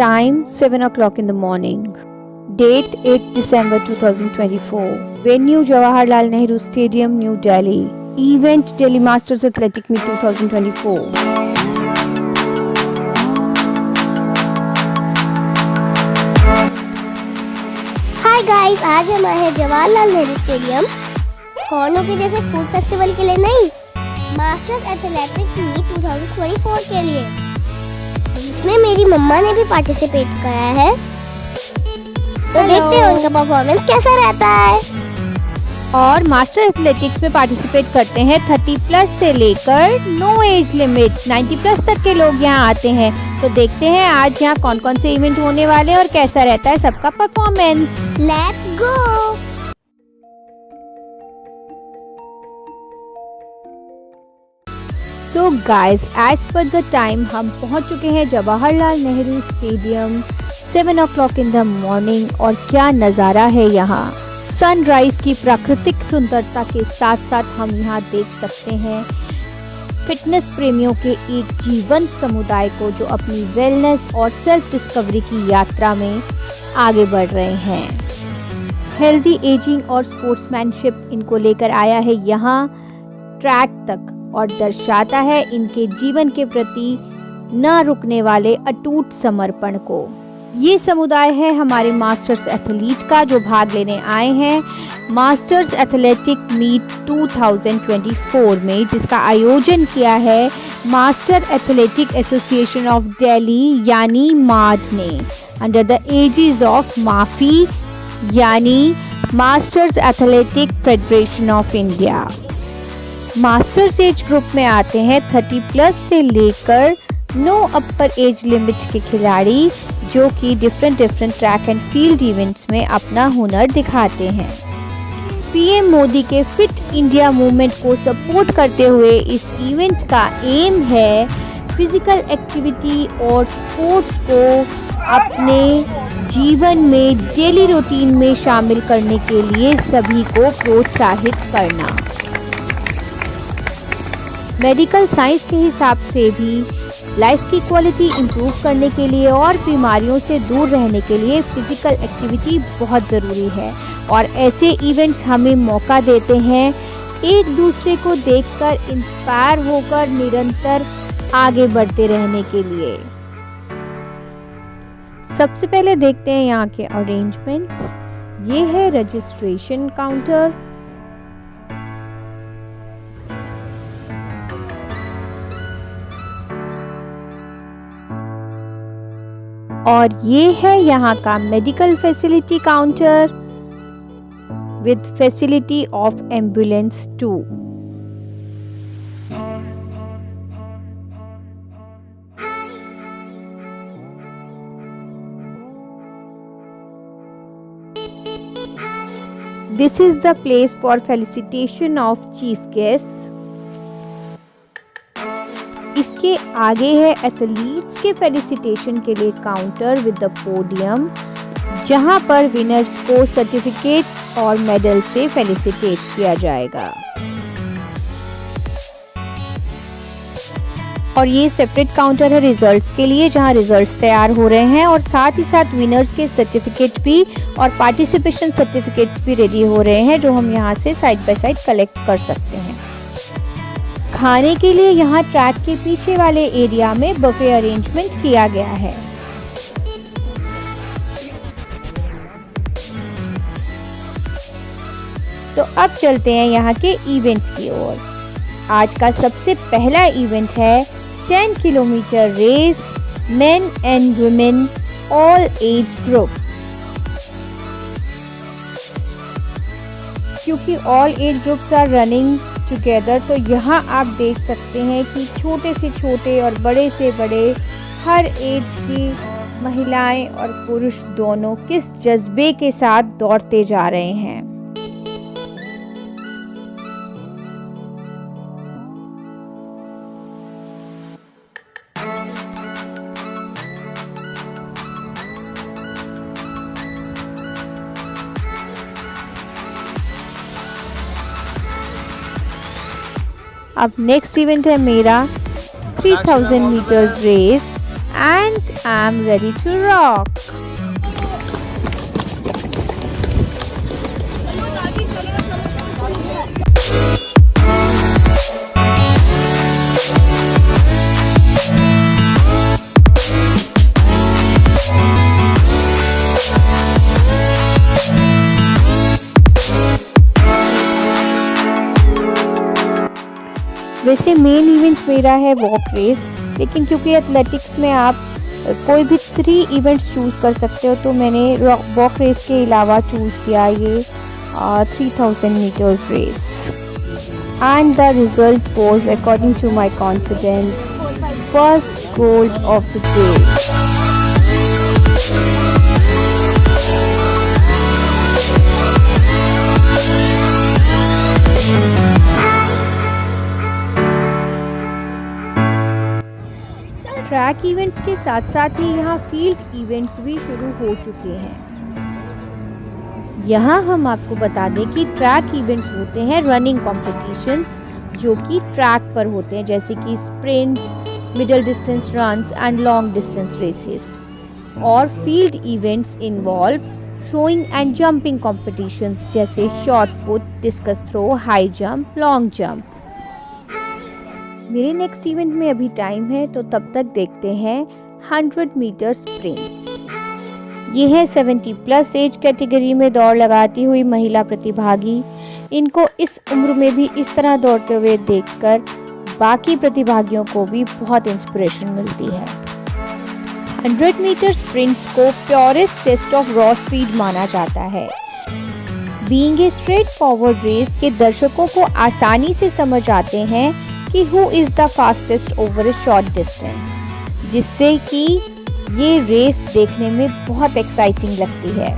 Time 7 o'clock in the morning. Date 8 December 2024. Venue Jawaharlal Nehru Stadium, New Delhi. Event Delhi Masters Athletic Meet 2024. Hi guys, आज हम आए हैं Jawaharlal Nehru stadium हॉर्नों के जैसे food festival के लिए नहीं, मास्टर्स एथलेटिक मीट 2024 के लिए, जिसमें मेरी मम्मा ने भी पार्टिसिपेट करा है। तो देखते हैं उनका परफॉर्मेंस कैसा रहता है। और मास्टर एथलेटिक्स में पार्टिसिपेट करते हैं 30 प्लस से लेकर नो एज लिमिट 90 प्लस तक के लोग यहाँ आते हैं। तो देखते हैं आज यहाँ कौन कौन से इवेंट होने वाले हैं और कैसा रहता है सबका परफॉर्मेंस। Let's go. तो guys, as per the time हम पहुँच चुके हैं Jawaharlal Nehru stadium 7 o'clock in the morning. और क्या नज़ारा है यहाँ, सनराइज की प्राकृतिक सुंदरता के साथ साथ हम यहाँ देख सकते हैं फिटनेस प्रेमियों के एक जीवंत समुदाय को जो अपनी वेलनेस और सेल्फ डिस्कवरी की यात्रा में आगे बढ़ रहे हैं। हेल्दी एजिंग और स्पोर्ट्समैनशिप इनको लेकर आया है यहाँ ट्रैक तक और दर्शाता है इनके जीवन के प्रति न रुकने वाले अटूट समर्पण को। ये समुदाय है हमारे मास्टर्स एथलीट का जो भाग लेने आए हैं मास्टर्स एथलेटिक मीट 2024 में, जिसका आयोजन किया है master athletic association of Delhi यानी माड ने अंडर द एजिस ऑफ माफी यानी masters athletic federation of India. Masters age group में आते हैं 30 प्लस से लेकर नो अपर एज लिमिट के खिलाड़ी जो कि different track and field events में अपना हुनर दिखाते हैं। पीएम मोदी के फिट इंडिया मूवमेंट को सपोर्ट करते हुए इस इवेंट का एम है फिजिकल एक्टिविटी और स्पोर्ट्स को अपने जीवन में डेली रूटीन में शामिल करने के लिए सभी को प्रोत्साहित करना। मेडिकल साइंस के हिसाब से भी लाइफ की क्वालिटी इंप्रूव करने के लिए और बीमारियों से दूर रहने के लिए फिजिकल एक्टिविटी बहुत ज़रूरी है। और ऐसे इवेंट्स हमें मौका देते हैं एक दूसरे को देखकर इंस्पायर होकर निरंतर आगे बढ़ते रहने के लिए। सबसे पहले देखते हैं यहाँ के अरेंजमेंट्स। ये है रजिस्ट्रेशन काउंटर। और ये है यहाँ का medical facility counter with facility of ambulance too. This is the place for felicitation of chief guests. इसके आगे है एथलीट्स के फेलिसिटेशन के लिए काउंटर विद द पोडियम, जहां पर विनर्स को सर्टिफिकेट और मेडल से फेलिसिटेट किया जाएगा। और ये सेपरेट काउंटर है रिजल्ट्स के लिए, जहां रिजल्ट्स तैयार हो रहे हैं और साथ ही साथ विनर्स के सर्टिफिकेट भी और पार्टिसिपेशन सर्टिफिकेट्स भी रेडी हो रहे हैं जो हम यहाँ से साइड बाय साइड कलेक्ट कर सकते हैं। खाने के लिए यहाँ ट्रैक के पीछे वाले एरिया में बफे अरेंजमेंट किया गया है। तो अब चलते हैं यहाँ के इवेंट की ओर। आज का सबसे पहला इवेंट है 10 kilometre race men and women all age group. क्योंकि all age groups are running together, तो यहाँ आप देख सकते हैं कि छोटे से छोटे और बड़े से बड़े हर एज की महिलाएं और पुरुष दोनों किस जज्बे के साथ दौड़ते जा रहे हैं। अब नेक्स्ट इवेंट है मेरा 3000 metres race and I'm ready to rock. वैसे मेन इवेंट मेरा है वॉक रेस, लेकिन क्योंकि एथलेटिक्स में आप कोई भी 3 इवेंट्स चूज़ कर सकते हो, तो मैंने वॉक रेस के अलावा चूज़ किया ये 3000 metres race. And the result was according to my confidence first gold of the day. Track events के साथ साथ ही यहाँ फील्ड इवेंट्स भी शुरू हो चुके हैं। यहाँ हम आपको बता दें कि ट्रैक इवेंट्स होते हैं रनिंग कॉम्पिटिशन्स जो कि ट्रैक पर होते हैं, जैसे कि sprints, middle distance runs and long distance races. और field events involve throwing and jumping competitions जैसे shot put, discus throw, high jump, long jump. मेरे नेक्स्ट इवेंट में अभी टाइम है, तो तब तक देखते हैं 100 मीटर स्प्रिंट्स। ये है 70 प्लस एज कैटेगरी में दौड़ लगाती हुई महिला प्रतिभागी। इनको इस उम्र में भी इस तरह दौड़ते हुए देखकर बाकी प्रतिभागियों को भी बहुत इंस्पिरेशन मिलती है। 100 मीटर स्प्रिंट्स को purest test of raw speed माना जाता है। Being a straightforward race के दर्शकों को आसानी से समझ आते हैं कि who is the fastest over a short distance, जिससे कि ये रेस देखने में बहुत एक्साइटिंग लगती है।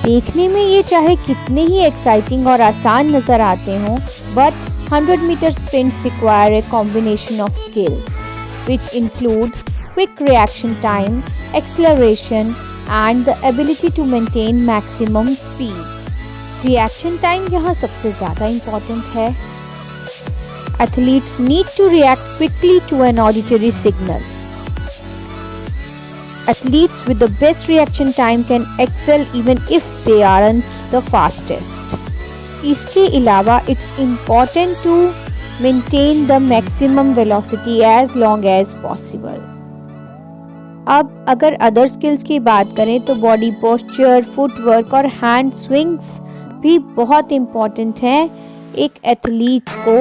देखने में ये चाहे कितने ही एक्साइटिंग और आसान नज़र आते हों, but 100 metre sprints require a combination of skills which include quick reaction time, acceleration and the ability to maintain maximum speed. Reaction time यहाँ सबसे ज़्यादा इम्पॉर्टेंट है। Athletes need to react quickly to an auditory signal. Athletes with the best reaction time can excel even if they aren't the fastest. इसके अलावा it's important to maintain the maximum velocity as long as possible. अब अगर other skills की बात करें तो body posture, footwork और hand swings भी बहुत इम्पॉर्टेंट हैं एक एथलीट को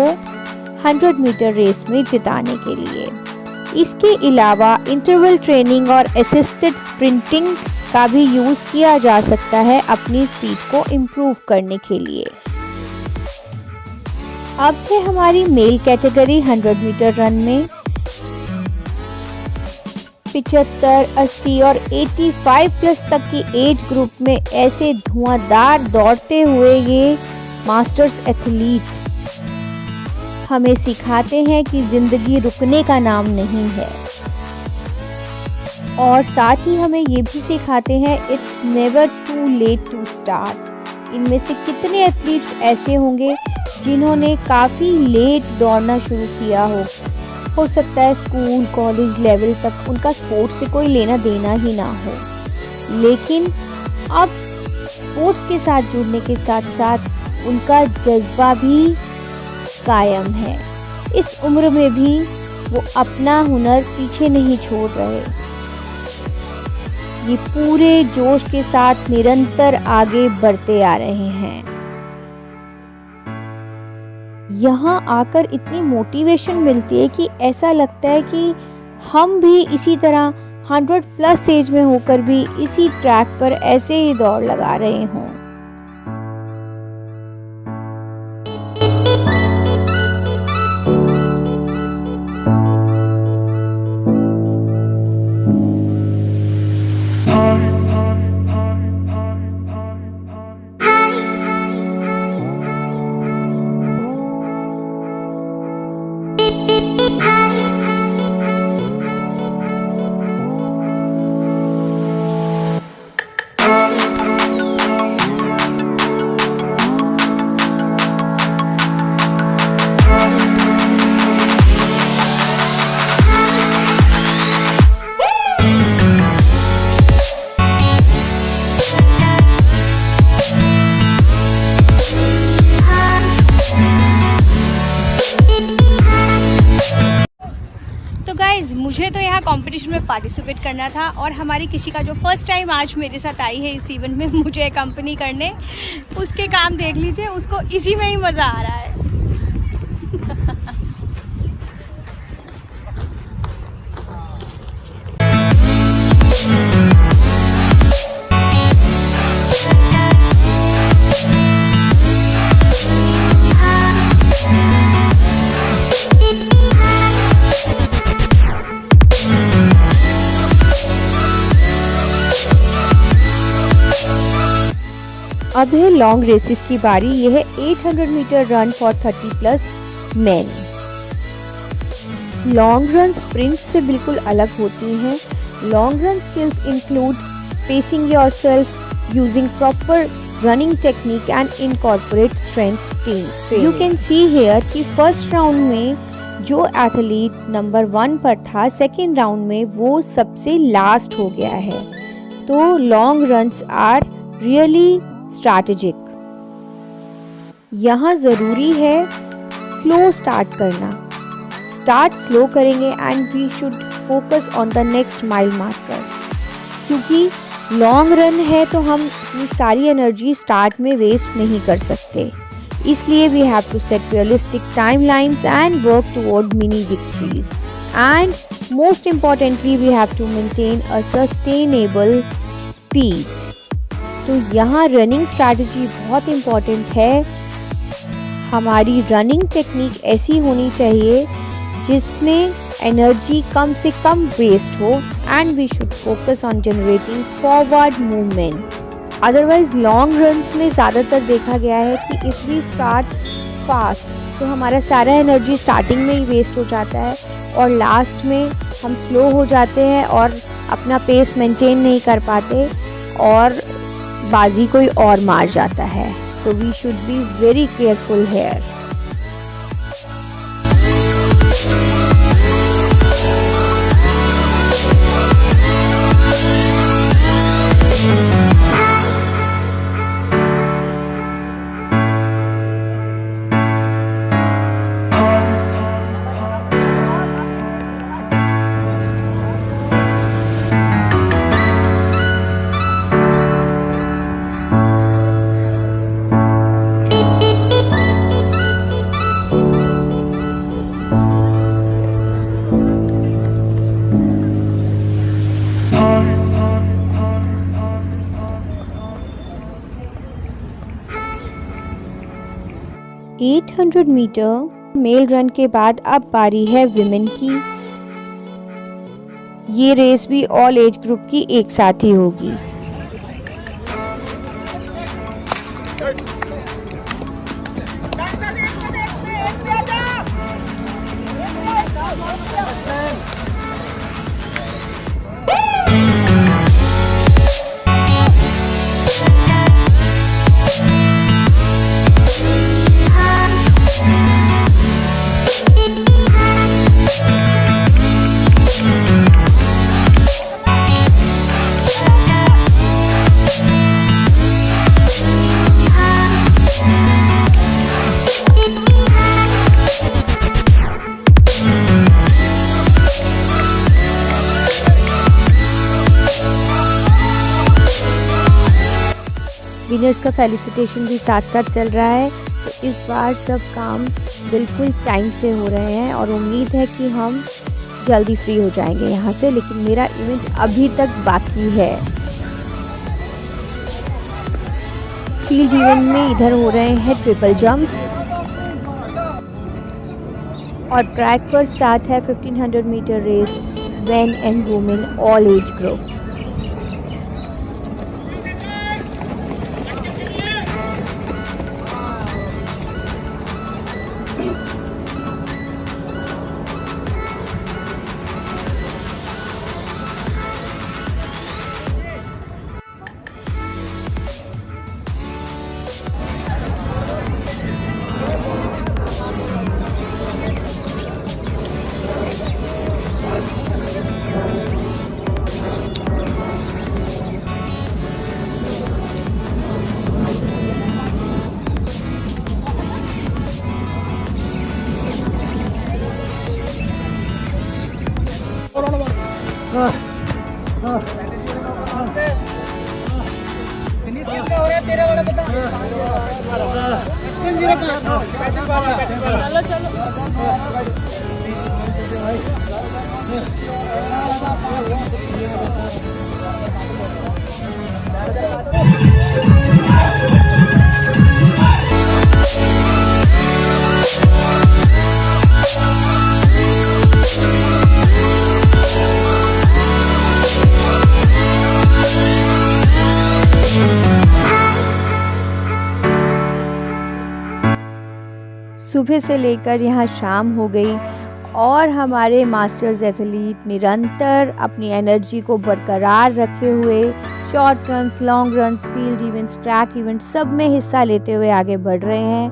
100 मीटर रेस में जिताने के लिए। इसके अलावा इंटरवल ट्रेनिंग और असिस्टेड स्प्रिंटिंग का भी यूज़ किया जा सकता है अपनी स्पीड को इम्प्रूव करने के लिए। अब है हमारी मेल कैटेगरी 100 मीटर रन में। 75, 80 और 85 प्लस तक की एज ग्रुप में ऐसे धुआंधार दौड़ते हुए ये मास्टर्स एथलीट हमें सिखाते हैं कि ज़िंदगी रुकने का नाम नहीं है, और साथ ही हमें ये भी सिखाते हैं it's never too late to start. इनमें से कितने एथलीट्स ऐसे होंगे जिन्होंने काफ़ी लेट दौड़ना शुरू किया हो सकता है स्कूल कॉलेज लेवल तक उनका स्पोर्ट्स से कोई लेना देना ही ना हो, लेकिन अब स्पोर्ट्स के साथ जुड़ने के साथ साथ उनका जज्बा भी कायम है। इस उम्र में भी वो अपना हुनर पीछे नहीं छोड़ रहे। ये पूरे जोश के साथ निरंतर आगे बढ़ते आ रहे हैं। यहाँ आकर इतनी मोटिवेशन मिलती है कि ऐसा लगता है कि हम भी इसी तरह 100 प्लस एज में होकर भी इसी ट्रैक पर ऐसे ही दौड़ लगा रहे हों। गाइज मुझे तो यहाँ कंपटीशन में पार्टिसिपेट करना था और हमारी किसी का जो फर्स्ट टाइम आज मेरे साथ आई है इस इवेंट में मुझे कंपनी करने, उसके काम देख लीजिए, उसको इसी में ही मज़ा आ रहा है। अब है लॉन्ग रेसेस की बारी। यह है 800 metre run for 30+ men. Long run sprint से बिल्कुल अलग होती हैं। Long run skills include pacing yourself, using proper running technique and incorporate strength training. You can see here कि फर्स्ट राउंड में जो एथलीट नंबर 1 पर था, सेकेंड राउंड में वो सबसे लास्ट हो गया है। तो long runs are really strategic. यहाँ ज़रूरी है स्लो स्टार्ट करना। स्टार्ट स्लो करेंगे and we should focus on the next mile marker, क्योंकि लॉन्ग रन है तो हम अपनी सारी एनर्जी स्टार्ट में वेस्ट नहीं कर सकते। इसलिए we have to set realistic timelines and work toward mini victories, and most importantly we have to maintain a sustainable speed. तो यहाँ रनिंग स्ट्रैटेजी बहुत इम्पॉर्टेंट है। हमारी रनिंग टेक्निक ऐसी होनी चाहिए जिसमें एनर्जी कम से कम वेस्ट हो, and we should focus on generating forward movement. Otherwise long runs में ज़्यादातर देखा गया है कि इफ़ वी स्टार्ट फास्ट तो हमारा सारा एनर्जी स्टार्टिंग में ही वेस्ट हो जाता है और लास्ट में हम स्लो हो जाते हैं और अपना पेस मेंटेन नहीं कर पाते और बाजी कोई और मार जाता है। So we should be very careful here. At 800 metre male run के बाद अब बारी है विमेन की। ये रेस भी ऑल एज ग्रुप की एक साथ ही होगी। विनर्स का फेलिसिटेशन भी साथ साथ चल रहा है। तो इस बार सब काम बिल्कुल टाइम से हो रहे हैं और उम्मीद है कि हम जल्दी फ्री हो जाएंगे यहाँ से, लेकिन मेरा इवेंट अभी तक बाकी है। फील्ड इवेंट में इधर हो रहे हैं ट्रिपल जंप्स और ट्रैक पर स्टार्ट है 1500 metre race men and women all age group. सुबह से लेकर यहाँ शाम हो गई और हमारे मास्टर्स एथलीट निरंतर अपनी एनर्जी को बरकरार रखे हुए short runs, long runs, field events, track events सब में हिस्सा लेते हुए आगे बढ़ रहे हैं।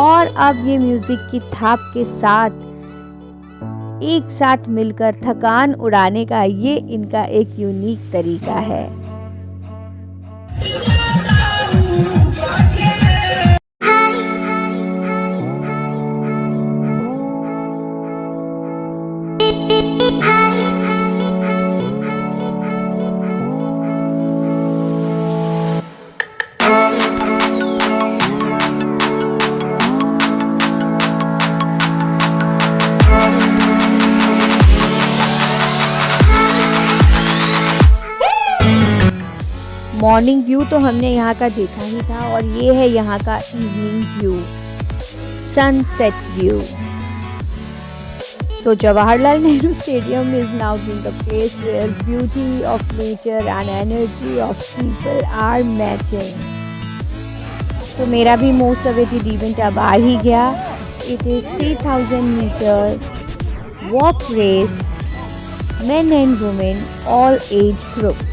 और अब ये म्यूज़िक की थाप के साथ एक साथ मिलकर थकान उड़ाने का ये इनका एक यूनिक तरीका है। मॉर्निंग व्यू तो हमने यहाँ का देखा ही था और ये है यहाँ का evening view, sunset view. So Jawaharlal Nehru Stadium is now being a place where beauty of nature and energy of people are matching. तो मेरा भी मोस्ट अवेटेड इवेंट अब आ ही गया। It is 3000 metre walk race, men and women all age group.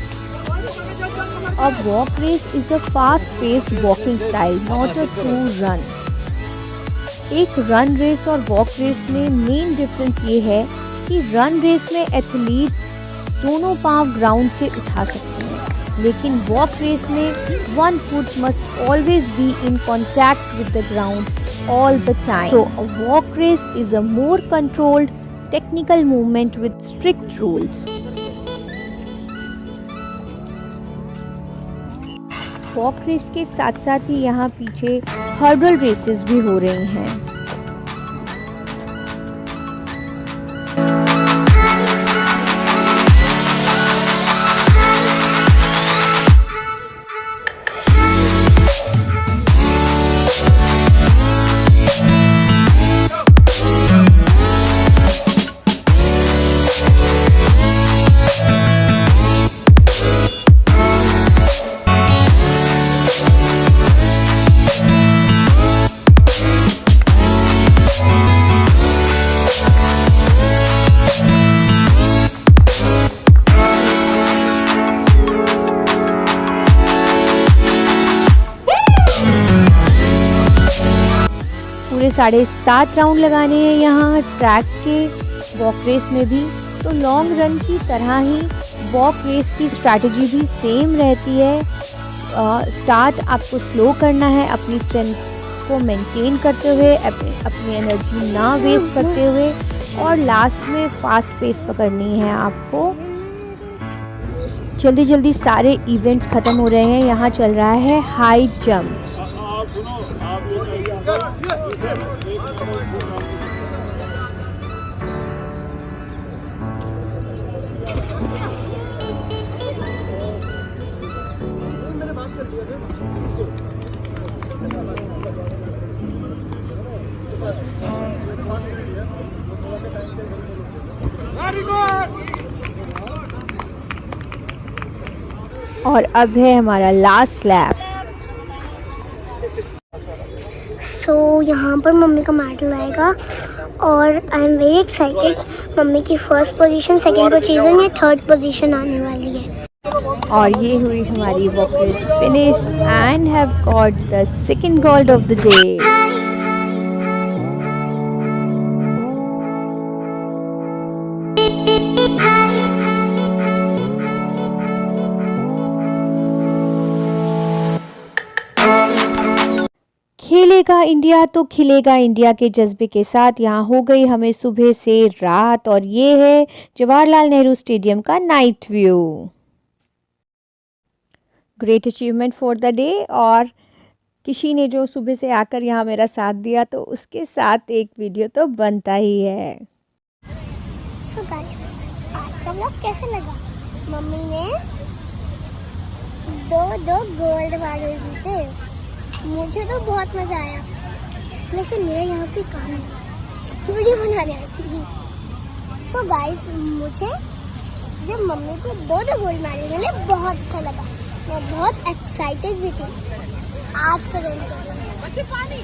A walk race is a fast-paced walking style, not a true run. एक run race और walk race में मेन डिफरेंस ये है कि रन रेस में athletes दोनों पांव ground से उठा सकते हैं, लेकिन वॉक रेस में one foot must always be in contact with the ground all the time. So a walk race is a more controlled technical movement with strict rules. Walk race के साथ साथ ही यहाँ पीछे हर्डल रेसेस भी हो रही हैं. पूरे 7.5 राउंड लगाने हैं यहाँ ट्रैक के वॉक रेस में भी. तो लॉन्ग रन की तरह ही वॉक रेस की स्ट्रैटेजी भी सेम रहती है. स्टार्ट आपको स्लो करना है, अपनी स्ट्रेंथ को मेंटेन करते हुए, अपनी एनर्जी ना वेस्ट करते हुए, और लास्ट में फास्ट पेस पकड़नी है आपको. जल्दी जल्दी सारे इवेंट्स ख़त्म हो रहे हैं. यहाँ चल रहा है हाई जंप. और अब है हमारा लास्ट लैप. सो यहाँ पर मम्मी का मेडल आएगा और I am very excited. Mummy की फर्स्ट पोजीशन, सेकंड पोजीशन या थर्ड पोजीशन आने वाली है. और ये हुई हमारी walk race finish and have got the second gold of the day. खेले आएगा इंडिया तो खिलेगा इंडिया के जज्बे के साथ यहाँ हो गई हमें सुबह से रात, और ये है जवाहरलाल नेहरू स्टेडियम का night view. Great achievement for the day. और किसी ने जो सुबह से आकर यहाँ मेरा साथ दिया तो उसके साथ एक वीडियो तो बनता ही है। So guys, आज का व्लॉग कैसा लगा? मम्मी ने दो गोल्ड मेडल जीते, मुझे तो बहुत मजा आया। वैसे मेरा यहाँ पे काम है, वीडियो बनाने आई थी। So guys, मुझे जब मम्मी को दो गोल्ड मेडल मिले बहुत अच्छा लगा, मैं बहुत एक्साइटेड भी थी आज का दिन।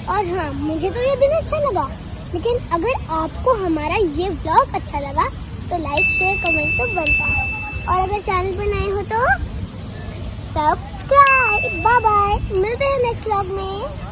और हाँ, मुझे तो ये दिन अच्छा लगा, लेकिन अगर आपको हमारा ये व्लॉग अच्छा लगा तो लाइक शेयर कमेंट तो बनता है, और अगर चैनल पर नए हो तो सब्सक्राइब। बाय बाय, मिलते हैं नेक्स्ट व्लॉग में।